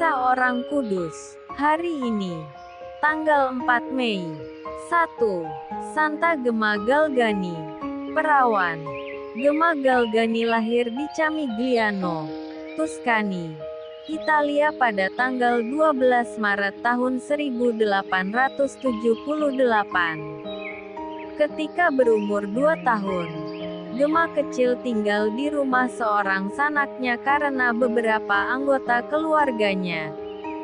Kisah Orang Kudus. Hari ini, tanggal 4 Mei. 1. Santa Gemma Galgani. Perawan. Gemma Galgani lahir di Camigliano, Tuscany, Italia pada tanggal 12 Maret tahun 1878. Ketika berumur 2 tahun, Gemma kecil tinggal di rumah seorang sanaknya karena beberapa anggota keluarganya,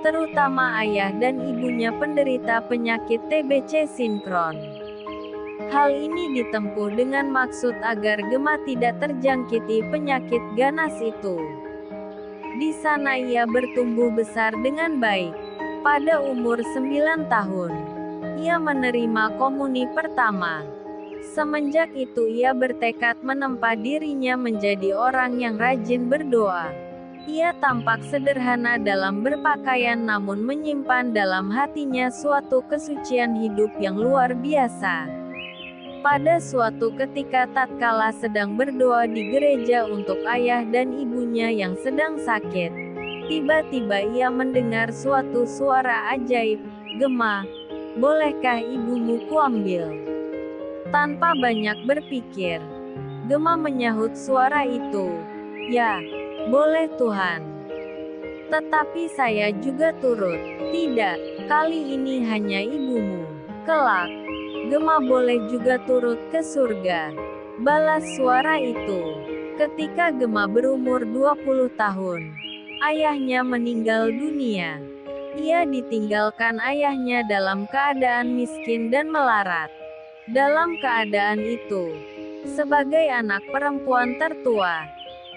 terutama ayah dan ibunya, penderita penyakit TBC sinkron. Hal ini ditempuh dengan maksud agar Gemma tidak terjangkiti penyakit ganas itu. Di sana ia bertumbuh besar dengan baik. Pada umur 9 tahun, ia menerima komuni pertama. Semenjak itu ia bertekad menempa dirinya menjadi orang yang rajin berdoa. Ia tampak sederhana dalam berpakaian namun menyimpan dalam hatinya suatu kesucian hidup yang luar biasa. Pada suatu ketika tatkala sedang berdoa di gereja untuk ayah dan ibunya yang sedang sakit, tiba-tiba ia mendengar suatu suara ajaib, "Gemma, bolehkah ibumu kuambil?" Tanpa banyak berpikir, Gemma menyahut suara itu, "Ya, boleh Tuhan. Tetapi saya juga turut." "Tidak, kali ini hanya ibumu. Kelak, Gemma boleh juga turut ke surga," balas suara itu. Ketika Gemma berumur 20 tahun, ayahnya meninggal dunia. Ia ditinggalkan ayahnya dalam keadaan miskin dan melarat. Dalam keadaan itu, sebagai anak perempuan tertua,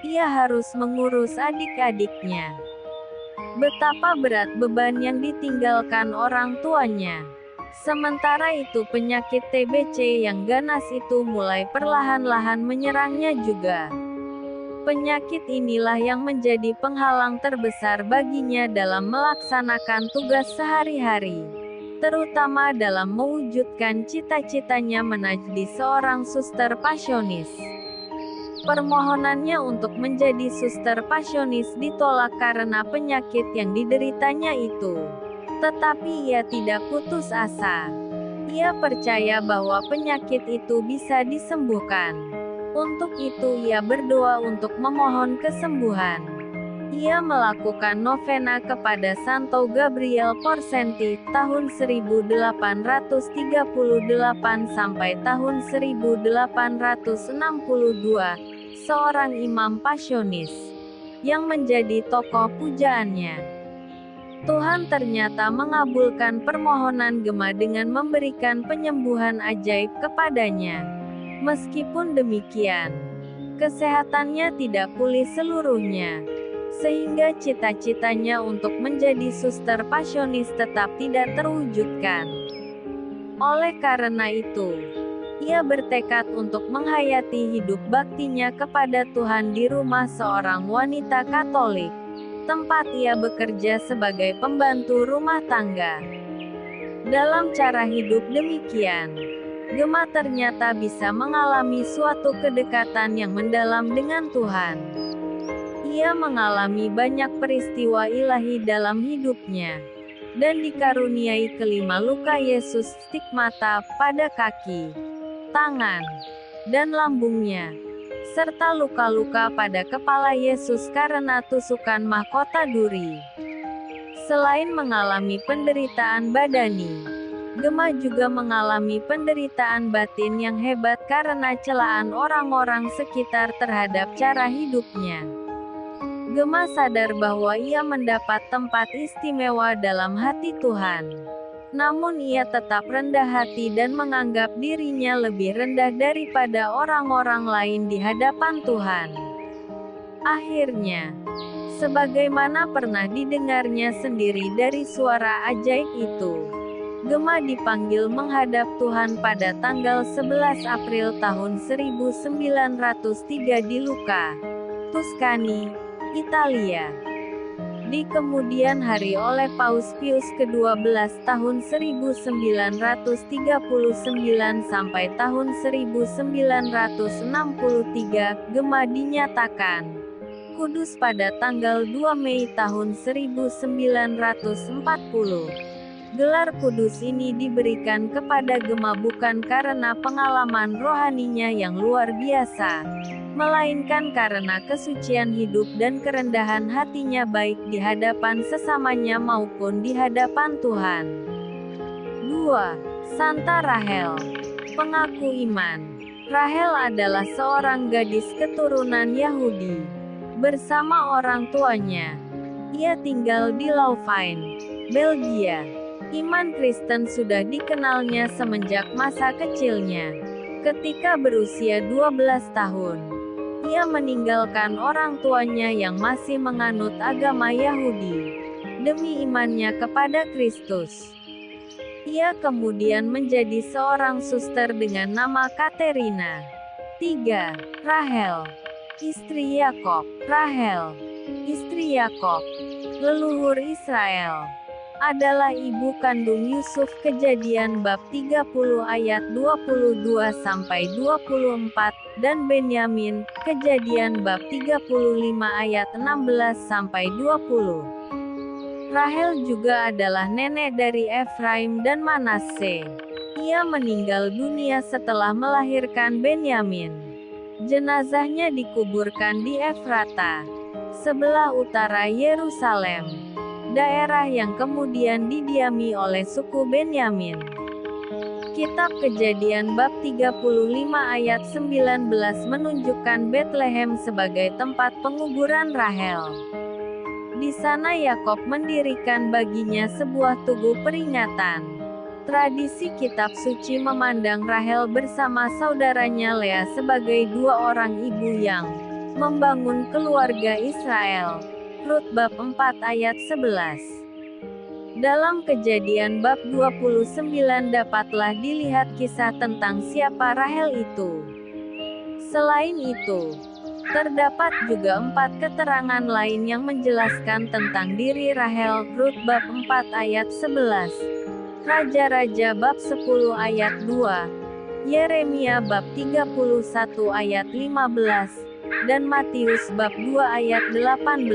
ia harus mengurus adik-adiknya. Betapa berat beban yang ditinggalkan orang tuanya. Sementara itu penyakit TBC yang ganas itu mulai perlahan-lahan menyerangnya juga. Penyakit inilah yang menjadi penghalang terbesar baginya dalam melaksanakan tugas sehari-hari, terutama dalam mewujudkan cita-citanya menjadi seorang suster pasionis. Permohonannya untuk menjadi suster pasionis ditolak karena penyakit yang dideritanya itu. Tetapi ia tidak putus asa. Ia percaya bahwa penyakit itu bisa disembuhkan. Untuk itu ia berdoa untuk memohon kesembuhan. Ia melakukan novena kepada Santo Gabriel Porsenti tahun 1838 sampai tahun 1862, seorang imam pasionis yang menjadi tokoh pujaannya. Tuhan ternyata mengabulkan permohonan Gemma dengan memberikan penyembuhan ajaib kepadanya. Meskipun demikian, kesehatannya tidak pulih seluruhnya, sehingga cita-citanya untuk menjadi suster pasionis tetap tidak terwujudkan. Oleh karena itu, ia bertekad untuk menghayati hidup baktinya kepada Tuhan di rumah seorang wanita Katolik, tempat ia bekerja sebagai pembantu rumah tangga. Dalam cara hidup demikian, Gemma ternyata bisa mengalami suatu kedekatan yang mendalam dengan Tuhan. Ia mengalami banyak peristiwa ilahi dalam hidupnya, dan dikaruniai kelima luka Yesus stigmata pada kaki, tangan, dan lambungnya, serta luka-luka pada kepala Yesus karena tusukan mahkota duri. Selain mengalami penderitaan badani, Gemma juga mengalami penderitaan batin yang hebat karena celaan orang-orang sekitar terhadap cara hidupnya. Gemma sadar bahwa ia mendapat tempat istimewa dalam hati Tuhan. Namun ia tetap rendah hati dan menganggap dirinya lebih rendah daripada orang-orang lain di hadapan Tuhan. Akhirnya, sebagaimana pernah didengarnya sendiri dari suara ajaib itu, Gemma dipanggil menghadap Tuhan pada tanggal 11 April tahun 1903 di Lucca, Tuscany, Italia. Di kemudian hari oleh Paus Pius ke-12 tahun 1939 sampai tahun 1963, Gemma dinyatakan Kudus pada tanggal 2 Mei tahun 1940. Gelar kudus ini diberikan kepada Gema bukan karena pengalaman rohaninya yang luar biasa, melainkan karena kesucian hidup dan kerendahan hatinya baik di hadapan sesamanya maupun di hadapan Tuhan. 2. Santa Rahel. Pengaku iman. Rahel adalah seorang gadis keturunan Yahudi. Bersama orang tuanya, ia tinggal di Louvain, Belgia. Iman Kristen sudah dikenalnya semenjak masa kecilnya. Ketika berusia 12 tahun, ia meninggalkan orang tuanya yang masih menganut agama Yahudi, demi imannya kepada Kristus. Ia kemudian menjadi seorang suster dengan nama Katerina. 3. Rahel, istri Yakob. Rahel, istri Yakob, leluhur Israel, adalah ibu kandung Yusuf. Kejadian bab 30 ayat 22-24, dan Benyamin, Kejadian bab 35 ayat 16-20. Rahel juga adalah nenek dari Efraim dan Manasye. Ia meninggal dunia setelah melahirkan Benyamin. Jenazahnya dikuburkan di Efrata, sebelah utara Yerusalem, daerah yang kemudian didiami oleh suku Benyamin. Kitab Kejadian bab 35 ayat 19 menunjukkan Betlehem sebagai tempat penguburan Rahel. Di sana Yakob mendirikan baginya sebuah tugu peringatan. Tradisi kitab suci memandang Rahel bersama saudaranya Lea sebagai dua orang ibu yang membangun keluarga Israel. Rut bab 4 ayat 11. Dalam Kejadian bab 29 dapatlah dilihat kisah tentang siapa Rahel itu. Selain itu, terdapat juga 4 keterangan lain yang menjelaskan tentang diri Rahel. Rut bab 4 ayat 11, Raja-Raja bab 10 ayat 2, Yeremia bab 31 ayat 15, dan Matius bab 2 ayat 18.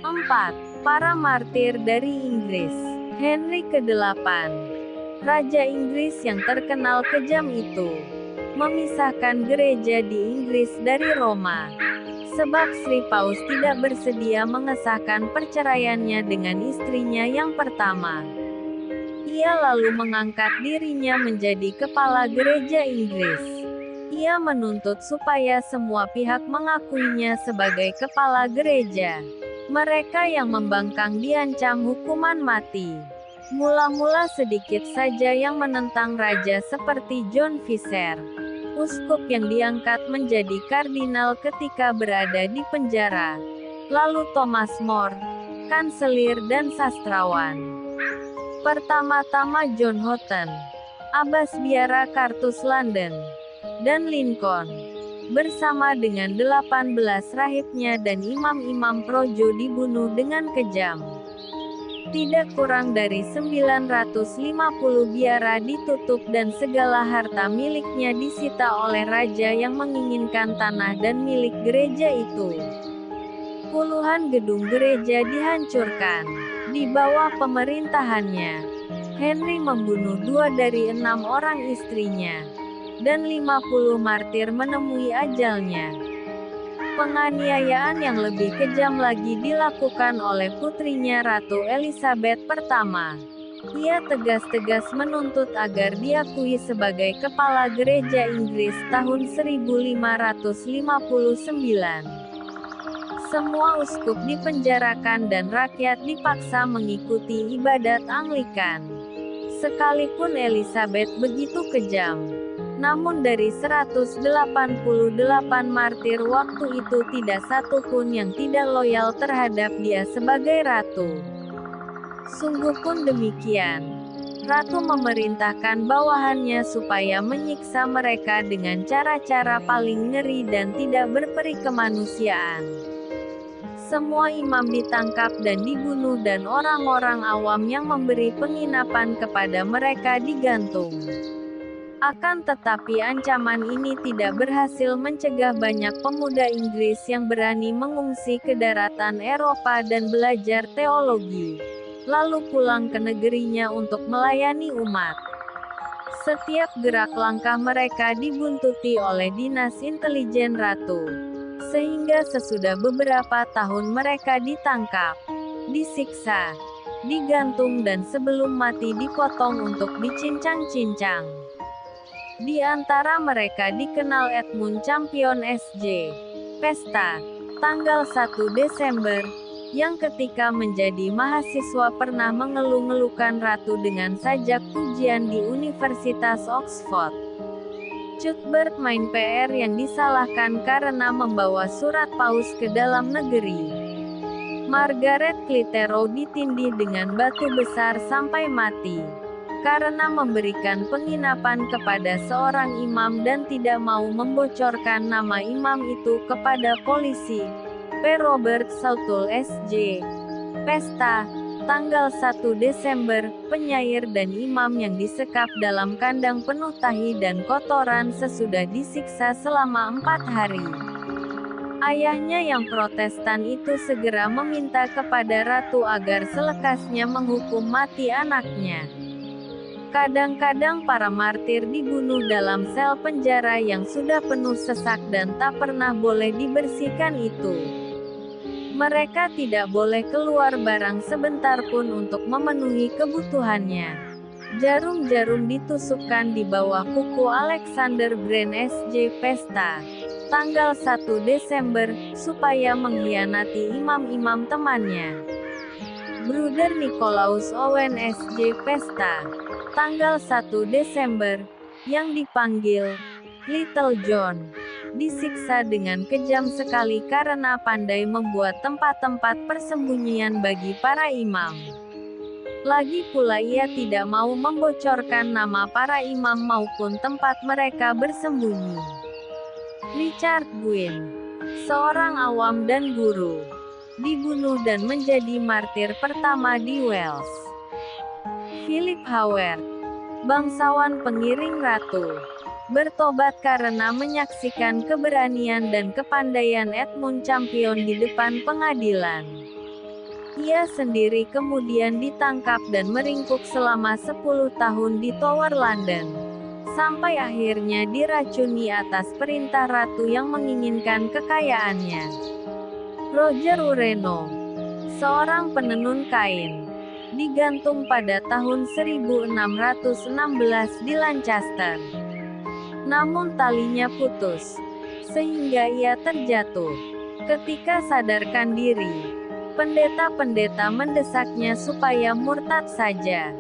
4. Para martir dari Inggris. Henry ke-8, Raja Inggris yang terkenal kejam itu, memisahkan gereja di Inggris dari Roma, sebab Sri Paus tidak bersedia mengesahkan perceraiannya dengan istrinya yang pertama. Ia lalu mengangkat dirinya menjadi kepala gereja Inggris. Ia menuntut supaya semua pihak mengakuinya sebagai kepala gereja. Mereka yang membangkang diancam hukuman mati. Mula-mula sedikit saja yang menentang raja seperti John Fisher, uskup yang diangkat menjadi kardinal ketika berada di penjara. Lalu Thomas More, kanselir dan sastrawan. Pertama-tama John Houghton, Abbas Biara Kartus London, dan Lincoln, bersama dengan 18 rahibnya dan imam-imam projo dibunuh dengan kejam. Tidak kurang dari 950 biara ditutup dan segala harta miliknya disita oleh raja yang menginginkan tanah dan milik gereja itu. Puluhan gedung gereja dihancurkan. Di bawah pemerintahannya, Henry membunuh 2 dari 6 orang istrinya, dan 50 martir menemui ajalnya. Penganiayaan yang lebih kejam lagi dilakukan oleh putrinya Ratu Elizabeth I. Ia tegas-tegas menuntut agar diakui sebagai kepala gereja Inggris tahun 1559. Semua uskup dipenjarakan dan rakyat dipaksa mengikuti ibadat Anglikan. Sekalipun Elizabeth begitu kejam, namun dari 188 martir waktu itu tidak satu pun yang tidak loyal terhadap dia sebagai ratu. Sungguh pun demikian, ratu memerintahkan bawahannya supaya menyiksa mereka dengan cara-cara paling ngeri dan tidak berperi kemanusiaan. Semua imam ditangkap dan dibunuh dan orang-orang awam yang memberi penginapan kepada mereka digantung. Akan tetapi ancaman ini tidak berhasil mencegah banyak pemuda Inggris yang berani mengungsi ke daratan Eropa dan belajar teologi, lalu pulang ke negerinya untuk melayani umat. Setiap gerak langkah mereka dibuntuti oleh dinas intelijen ratu, sehingga sesudah beberapa tahun mereka ditangkap, disiksa, digantung dan sebelum mati dipotong untuk dicincang-cincang. Di antara mereka dikenal Edmund Campion S.J. Pesta, tanggal 1 Desember, yang ketika menjadi mahasiswa pernah mengeluh-ngeluhkan ratu dengan sajak pujian di Universitas Oxford. Cuthbert main PR yang disalahkan karena membawa surat paus ke dalam negeri. Margaret Clitheroe ditindih dengan batu besar sampai mati karena memberikan penginapan kepada seorang imam dan tidak mau membocorkan nama imam itu kepada polisi. P. Robert Southall S.J. Pesta, tanggal 1 Desember, penyair dan imam yang disekap dalam kandang penuh tahi dan kotoran sesudah disiksa selama 4 hari. Ayahnya yang Protestan itu segera meminta kepada ratu agar selekasnya menghukum mati anaknya. Kadang-kadang para martir dibunuh dalam sel penjara yang sudah penuh sesak dan tak pernah boleh dibersihkan itu. Mereka tidak boleh keluar barang sebentar pun untuk memenuhi kebutuhannya. Jarum-jarum ditusukkan di bawah kuku Alexander Brand S.J. Pesta, tanggal 1 Desember, supaya mengkhianati imam-imam temannya. Bruder Nicolaus Owen S.J. Pesta, tanggal 1 Desember, yang dipanggil Little John, disiksa dengan kejam sekali karena pandai membuat tempat-tempat persembunyian bagi para imam. Lagi pula ia tidak mau membocorkan nama para imam maupun tempat mereka bersembunyi. Richard Gwyn, seorang awam dan guru, dibunuh dan menjadi martir pertama di Wales. Philip Howard, bangsawan pengiring ratu, bertobat karena menyaksikan keberanian dan kepandaian Edmund Campion di depan pengadilan. Ia sendiri kemudian ditangkap dan meringkuk selama 10 tahun di Tower London, sampai akhirnya diracuni atas perintah ratu yang menginginkan kekayaannya. Roger Ureno, seorang penenun kain, digantung pada tahun 1616 di Lancaster. Namun talinya putus, sehingga ia terjatuh. Ketika sadarkan diri, pendeta-pendeta mendesaknya supaya murtad saja.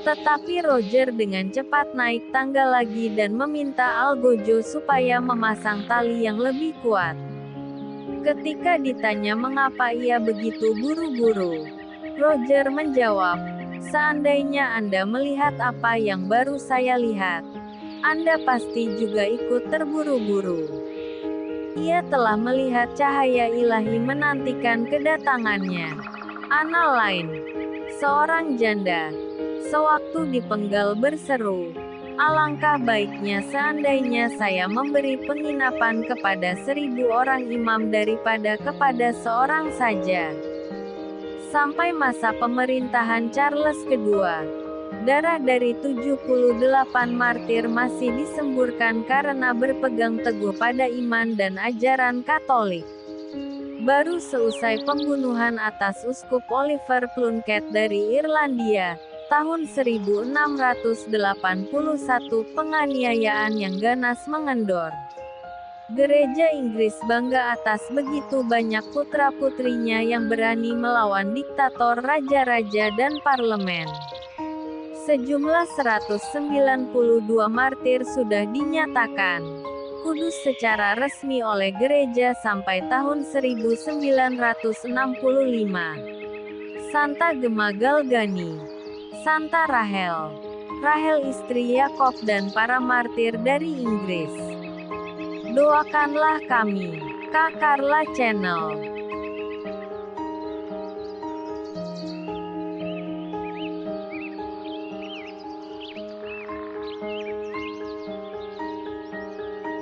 Tetapi Roger dengan cepat naik tangga lagi dan meminta Algojo supaya memasang tali yang lebih kuat. Ketika ditanya mengapa ia begitu buru-buru, Roger menjawab, "Seandainya Anda melihat apa yang baru saya lihat, Anda pasti juga ikut terburu-buru." Ia telah melihat cahaya ilahi menantikan kedatangannya. Ana lain, seorang janda, sewaktu dipenggal berseru, "Alangkah baiknya seandainya saya memberi penginapan kepada 1000 orang imam daripada kepada seorang saja." Sampai masa pemerintahan Charles II, darah dari 78 martir masih disemburkan karena berpegang teguh pada iman dan ajaran Katolik. Baru seusai pembunuhan atas Uskup Oliver Plunkett dari Irlandia, tahun 1681, penganiayaan yang ganas mengendor. Gereja Inggris bangga atas begitu banyak putra-putrinya yang berani melawan diktator raja-raja dan parlemen. Sejumlah 192 martir sudah dinyatakan kudus secara resmi oleh gereja sampai tahun 1965. Santa Gemma Galgani, Santa Rahel, Rahel istri Yakob dan para martir dari Inggris. Doakanlah kami, Kak Carla Channel.